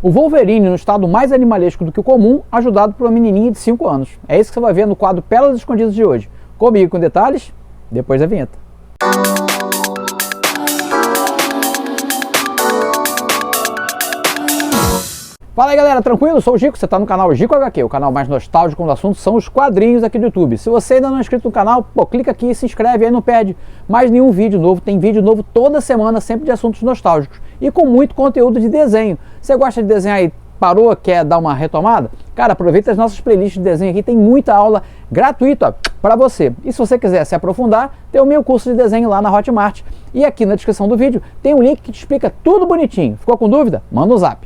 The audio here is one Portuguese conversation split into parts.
O Wolverine no estado mais animalesco do que o comum, ajudado por uma menininha de 5 anos. É isso que você vai ver no quadro Pérolas Escondidas de hoje. Comigo com detalhes, depois da vinheta. Fala aí galera, tranquilo? Sou o Gico, você está no canal Gico HQ, o canal mais nostálgico quando o assunto são os quadrinhos aqui do YouTube. Se você ainda não é inscrito no canal, pô, clica aqui e se inscreve, aí não perde mais nenhum vídeo novo. Tem vídeo novo toda semana, sempre de assuntos nostálgicos e com muito conteúdo de desenho. Você gosta de desenhar e parou, quer dar uma retomada? Cara, aproveita as nossas playlists de desenho aqui, tem muita aula gratuita para você. E se você quiser se aprofundar, tem o meu curso de desenho lá na Hotmart. E aqui na descrição do vídeo tem um link que te explica tudo bonitinho. Ficou com dúvida? Manda um zap.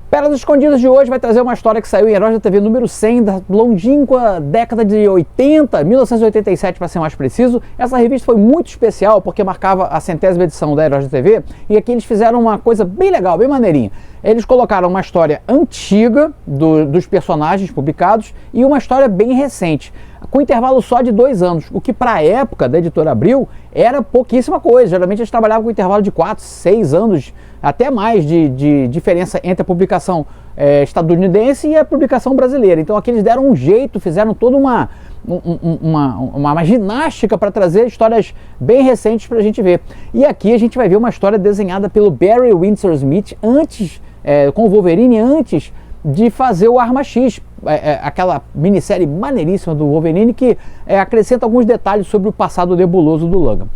Pérolas Escondidas de hoje vai trazer uma história que saiu em Heróis da TV número 100 da longínqua década de 80, 1987 para ser mais preciso. Essa revista foi muito especial porque marcava a 100ª edição da Heróis da TV e aqui eles fizeram uma coisa bem legal, bem maneirinha. Eles colocaram uma história antiga dos personagens publicados e uma história bem recente, com intervalo só de 2 anos, o que para a época da Editora Abril era pouquíssima coisa. Geralmente eles trabalhavam com intervalo de 4, 6 anos, até mais de diferença entre a publicação estadunidense e a publicação brasileira. Então aqui eles deram um jeito, fizeram toda uma ginástica para trazer histórias bem recentes para a gente ver. E aqui a gente vai ver uma história desenhada pelo Barry Windsor Smith antes, com o Wolverine, antes de fazer o Arma X, aquela minissérie maneiríssima do Wolverine que acrescenta alguns detalhes sobre o passado nebuloso do Logan.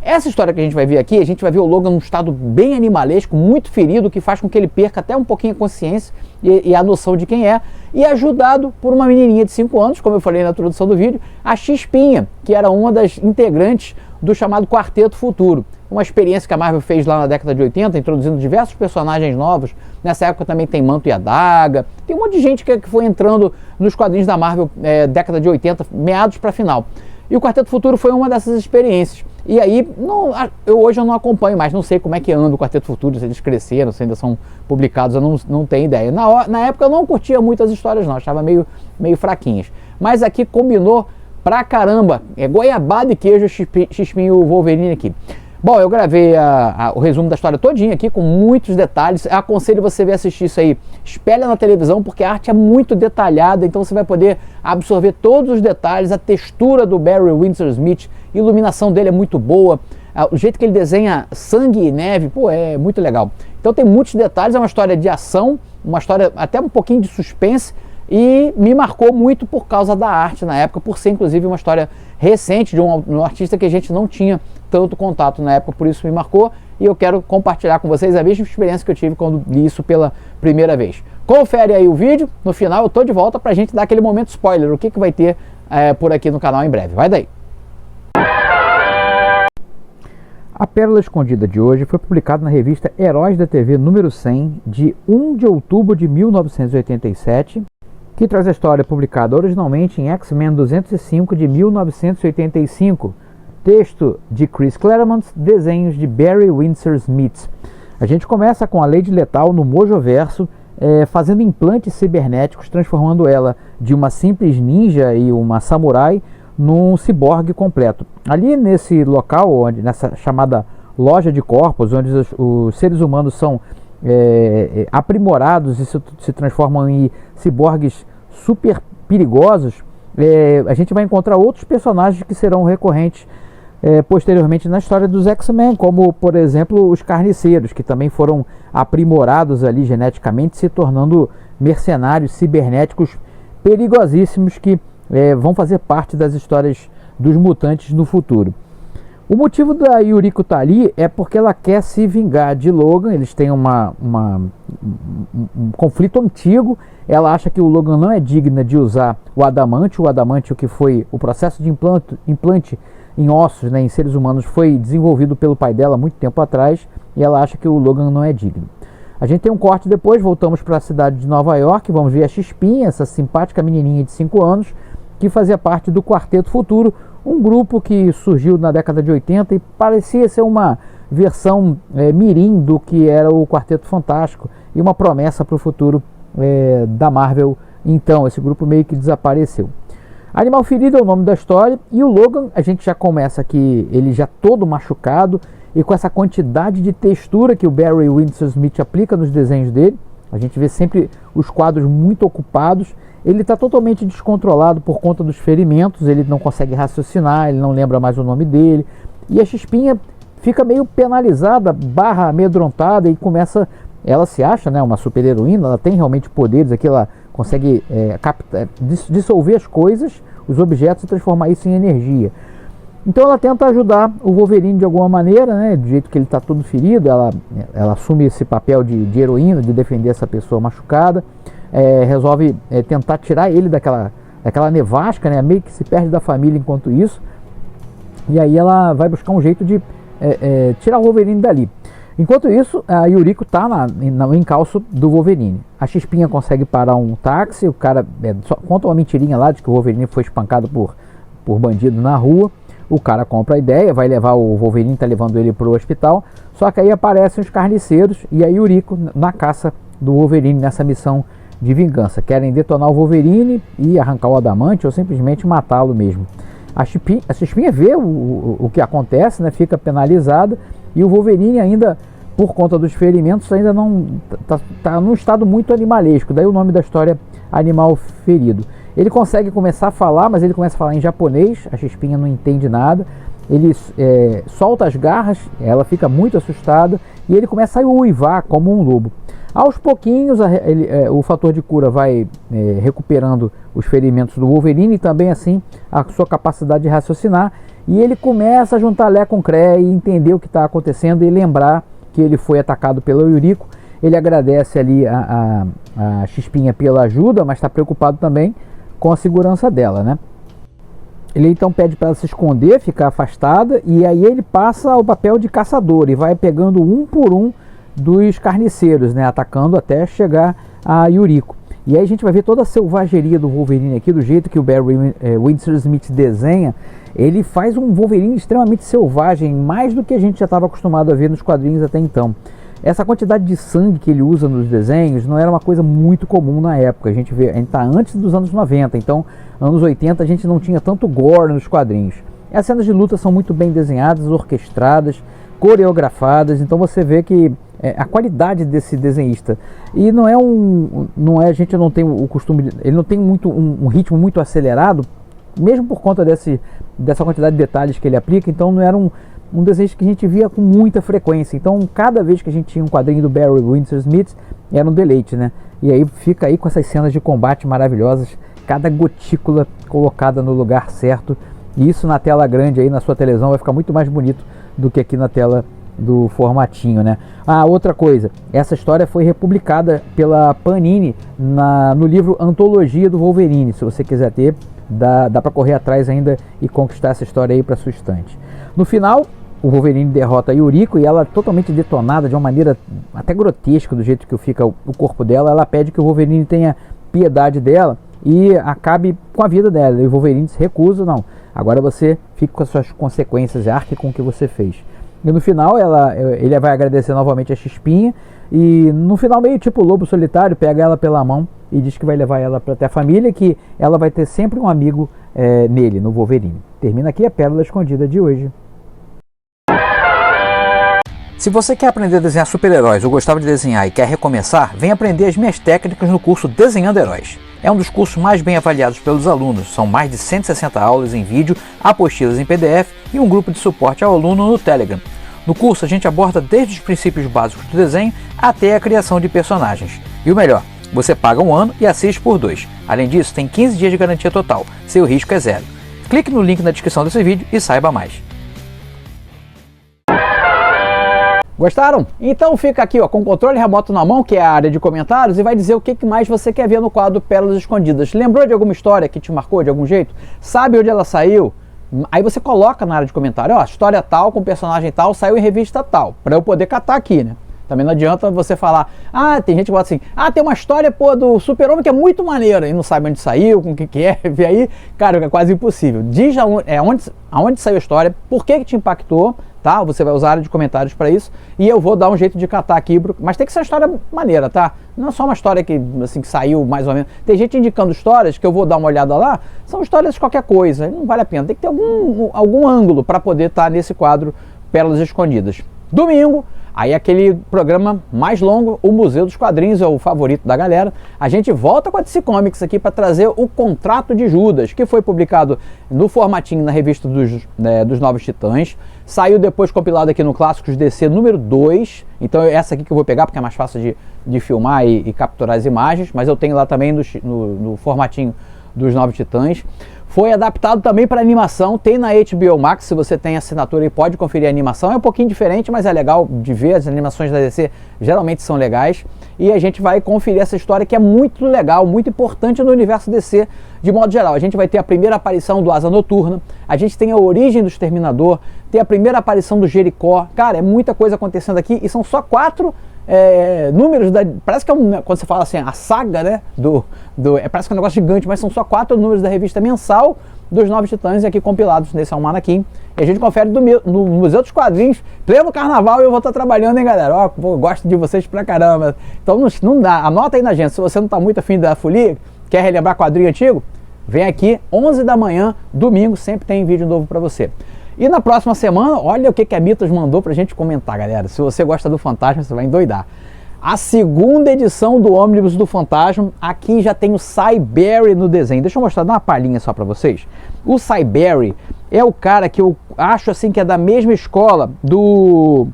Essa história que a gente vai ver aqui, a gente vai ver o Logan num estado bem animalesco, muito ferido, que faz com que ele perca até um pouquinho a consciência e a noção de quem é, e ajudado por uma menininha de 5 anos, como eu falei na introdução do vídeo, a Chispinha, que era uma das integrantes do chamado Quarteto Futuro. Uma experiência que a Marvel fez lá na década de 80, introduzindo diversos personagens novos. Nessa época também tem Manto e Adaga, tem um monte de gente que foi entrando nos quadrinhos da Marvel década de 80, meados para final. E o Quarteto Futuro foi uma dessas experiências. E aí, hoje eu não acompanho mais, não sei como é que anda o Quarteto Futuro, se eles cresceram, se ainda são publicados, eu não tenho ideia. Na época eu não curtia muito as histórias não, achava meio fraquinhas. Mas aqui combinou pra caramba, goiabada e queijo, Chispinho e o Wolverine aqui. Bom, eu gravei o resumo da história todinha aqui, com muitos detalhes. Eu aconselho você ver assistir isso aí, espelha na televisão, porque a arte é muito detalhada, então você vai poder absorver todos os detalhes, a textura do Barry Windsor Smith, a iluminação dele é muito boa, o jeito que ele desenha sangue e neve, pô, é muito legal. Então tem muitos detalhes, é uma história de ação, uma história até um pouquinho de suspense, e me marcou muito por causa da arte na época, por ser inclusive uma história recente de um artista que a gente não tinha tanto contato na época, por isso me marcou e eu quero compartilhar com vocês a mesma experiência que eu tive quando li isso pela primeira vez. Confere aí o vídeo, no final eu tô de volta pra gente dar aquele momento spoiler, o que vai ter por aqui no canal em breve. Vai daí! A Pérola Escondida de hoje foi publicada na revista Heróis da TV número 100, de 1 de outubro de 1987, que traz a história publicada originalmente em X-Men 205 de 1985, texto de Chris Claremont, desenhos de Barry Windsor Smith. A gente começa com a Lady Letal no Mojoverso, fazendo implantes cibernéticos, transformando ela de uma simples ninja e uma samurai num ciborgue completo. Ali nesse local, nessa chamada loja de corpos, onde os seres humanos são aprimorados e se transformam em ciborgues super perigosos, a gente vai encontrar outros personagens que serão recorrentes posteriormente na história dos X-Men, como por exemplo os Carniceiros, que também foram aprimorados ali geneticamente, se tornando mercenários cibernéticos perigosíssimos que vão fazer parte das histórias dos mutantes no futuro. O motivo da Yuriko estar ali é porque ela quer se vingar de Logan. Eles têm um conflito antigo. Ela acha que o Logan não é digna de usar o adamantio, que foi o processo de implante em ossos, em seres humanos, foi desenvolvido pelo pai dela muito tempo atrás, e ela acha que o Logan não é digno. A gente tem um corte depois, voltamos para a cidade de Nova York, vamos ver a Chispinha, essa simpática menininha de 5 anos, que fazia parte do Quarteto Futuro, um grupo que surgiu na década de 80 e parecia ser uma versão mirim do que era o Quarteto Fantástico e uma promessa para o futuro da Marvel. Então esse grupo meio que desapareceu. Animal Ferido é o nome da história, e o Logan, a gente já começa aqui, ele já todo machucado e com essa quantidade de textura que o Barry Windsor Smith aplica nos desenhos dele. A gente vê sempre os quadros muito ocupados. Ele está totalmente descontrolado por conta dos ferimentos, ele não consegue raciocinar, ele não lembra mais o nome dele. E a Chispinha fica meio penalizada, barra amedrontada e começa... Ela se acha, né, uma super heroína, ela tem realmente poderes aqui, ela consegue dissolver as coisas, os objetos, e transformar isso em energia. Então ela tenta ajudar o Wolverine de alguma maneira, né, do jeito que ele está todo ferido, ela assume esse papel de heroína, de defender essa pessoa machucada, resolve tentar tirar ele daquela nevasca, né, meio que se perde da família enquanto isso, e aí ela vai buscar um jeito de tirar o Wolverine dali. Enquanto isso, a Yuriko está no encalço do Wolverine. A Chispinha consegue parar um táxi, o cara só conta uma mentirinha lá de que o Wolverine foi espancado por bandido na rua. O cara compra a ideia, vai levar o Wolverine, está levando ele para o hospital. Só que aí aparecem os carniceiros e a Yuriko na caça do Wolverine nessa missão de vingança. Querem detonar o Wolverine e arrancar o adamante ou simplesmente matá-lo mesmo. A Chispinha vê o que acontece, né, fica penalizada. E o Wolverine ainda, por conta dos ferimentos, ainda não está num estado muito animalesco. Daí o nome da história, Animal Ferido. Ele consegue começar a falar, mas ele começa a falar em japonês. A Chispinha não entende nada. Ele solta as garras, ela fica muito assustada. E ele começa a uivar como um lobo. Aos pouquinhos, o fator de cura vai recuperando os ferimentos do Wolverine. E também assim a sua capacidade de raciocinar. E ele começa a juntar Lé com Cré e entender o que está acontecendo e lembrar que ele foi atacado pela Yuriko. Ele agradece ali a Chispinha pela ajuda, mas está preocupado também com a segurança dela, né? Ele então pede para ela se esconder, ficar afastada, e aí ele passa ao papel de caçador e vai pegando um por um dos carniceiros, né? Atacando até chegar a Yuriko. E aí a gente vai ver toda a selvageria do Wolverine aqui, do jeito que o Barry Windsor Smith desenha. Ele faz um Wolverine extremamente selvagem, mais do que a gente já estava acostumado a ver nos quadrinhos até então. Essa quantidade de sangue que ele usa nos desenhos não era uma coisa muito comum na época. A gente está antes dos anos 90, então anos 80 a gente não tinha tanto gore nos quadrinhos. As cenas de luta são muito bem desenhadas, orquestradas, coreografadas, então você vê que a qualidade desse desenhista. E a gente não tem o costume, ele não tem muito um ritmo muito acelerado, mesmo por conta dessa quantidade de detalhes que ele aplica. Então não era um desenho que a gente via com muita frequência. Então cada vez que a gente tinha um quadrinho do Barry Windsor Smith era um deleite, né? E aí fica aí com essas cenas de combate maravilhosas, cada gotícula colocada no lugar certo, e isso na tela grande aí na sua televisão vai ficar muito mais bonito do que aqui na tela do formatinho, né? Outra coisa, essa história foi republicada pela Panini no livro Antologia do Wolverine. Se você quiser ter, dá para correr atrás ainda e conquistar essa história aí para sua estante. No final, o Wolverine derrota a Yuriko e ela, totalmente detonada de uma maneira até grotesca, do jeito que fica o corpo dela, ela pede que o Wolverine tenha piedade dela e acabe com a vida dela. E o Wolverine se recusa, não, agora você fica com as suas consequências, arque com o que você fez. E no final ele vai agradecer novamente a Chispinha e no final, meio tipo Lobo Solitário, pega ela pela mão e diz que vai levar ela para até a família, que ela vai ter sempre um amigo nele, no Wolverine. Termina aqui a Pérola Escondida de hoje. Se você quer aprender a desenhar super-heróis ou gostava de desenhar e quer recomeçar, vem aprender as minhas técnicas no curso Desenhando Heróis. É um dos cursos mais bem avaliados pelos alunos, são mais de 160 aulas em vídeo, apostilas em PDF e um grupo de suporte ao aluno no Telegram. No curso a gente aborda desde os princípios básicos do desenho até a criação de personagens. E o melhor, você paga um ano e assiste por 2. Além disso, tem 15 dias de garantia total, seu risco é zero. Clique no link na descrição desse vídeo e saiba mais. Gostaram? Então fica aqui com o controle remoto na mão, que é a área de comentários, e vai dizer o que mais você quer ver no quadro Pérolas Escondidas. Lembrou de alguma história que te marcou de algum jeito? Sabe onde ela saiu? Aí você coloca na área de comentário, história tal, com personagem tal, saiu em revista tal, para eu poder catar aqui, né? Também não adianta você falar, tem gente que fala assim, tem uma história, do Super-Homem que é muito maneira, e não sabe onde saiu, com o que é, e aí, cara, é quase impossível. Diz aonde saiu a história, por que te impactou, tá? Você vai usar a área de comentários para isso, e eu vou dar um jeito de catar aqui, mas tem que ser uma história maneira, tá? Não é só uma história que saiu mais ou menos. Tem gente indicando histórias que eu vou dar uma olhada lá, são histórias de qualquer coisa, não vale a pena. Tem que ter algum ângulo para poder estar nesse quadro Pérolas Escondidas. Domingo, Aí aquele programa mais longo, o Museu dos Quadrinhos, é o favorito da galera. A gente volta com a DC Comics aqui para trazer o Contrato de Judas, que foi publicado no formatinho na revista dos Novos Titãs. Saiu depois compilado aqui no Clássicos DC número 2. Então essa aqui que eu vou pegar porque é mais fácil de filmar e capturar as imagens. Mas eu tenho lá também no formatinho dos Novos Titãs. Foi adaptado também para animação, tem na HBO Max, se você tem assinatura e pode conferir a animação. É um pouquinho diferente, mas é legal de ver, as animações da DC geralmente são legais. E a gente vai conferir essa história que é muito legal, muito importante no universo DC de modo geral. A gente vai ter a primeira aparição do Asa Noturna, a gente tem a origem do Exterminador, tem a primeira aparição do Jericó. Cara, é muita coisa acontecendo aqui e são só 4 números, parece que é quando você fala assim, a saga, né, parece que é um negócio gigante, mas são só 4 números da revista mensal dos Novos Titãs aqui compilados nesse almanaquim. E a gente confere no Museu dos Quadrinhos, pleno carnaval, e eu vou estar trabalhando, hein, galera? Ó, eu gosto de vocês pra caramba. Então não dá, anota aí na agenda, se você não tá muito afim da folia, quer relembrar quadrinho antigo, vem aqui, 11 da manhã, domingo, sempre tem vídeo novo pra você. E na próxima semana, olha o que a Mitos mandou pra gente comentar, galera. Se você gosta do Fantasma, você vai endoidar. A segunda edição do Ônibus do Fantasma, aqui já tem o Cy Berry no desenho. Deixa eu mostrar, dar uma palhinha só pra vocês. O Cy Berry é o cara que eu acho assim que é da mesma escola do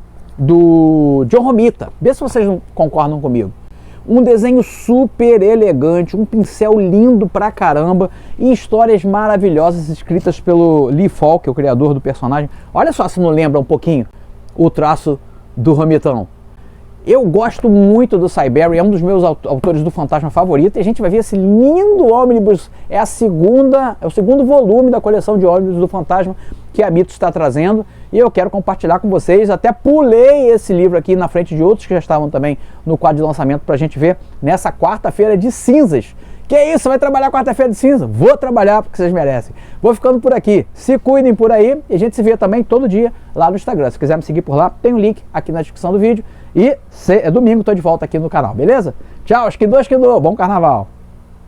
John Romita. Vê se vocês não concordam comigo. Um desenho super elegante, um pincel lindo pra caramba e histórias maravilhosas escritas pelo Lee Falk, o criador do personagem. Olha só se não lembra um pouquinho o traço do Romitão. Eu gosto muito do Cy Berry, é um dos meus autores do Fantasma favorito, e a gente vai ver esse lindo ônibus, é o segundo volume da coleção de ônibus do Fantasma que a Mitos está trazendo, e eu quero compartilhar com vocês. Até pulei esse livro aqui na frente de outros que já estavam também no quadro de lançamento para a gente ver nessa quarta-feira de cinzas. Que é isso? Vai trabalhar quarta-feira de cinza? Vou trabalhar porque vocês merecem. Vou ficando por aqui. Se cuidem por aí e a gente se vê também todo dia lá no Instagram. Se quiser me seguir por lá, tem um link aqui na descrição do vídeo. E domingo estou de volta aqui no canal, beleza? Tchau, Esquidô, Esquidô. Bom carnaval!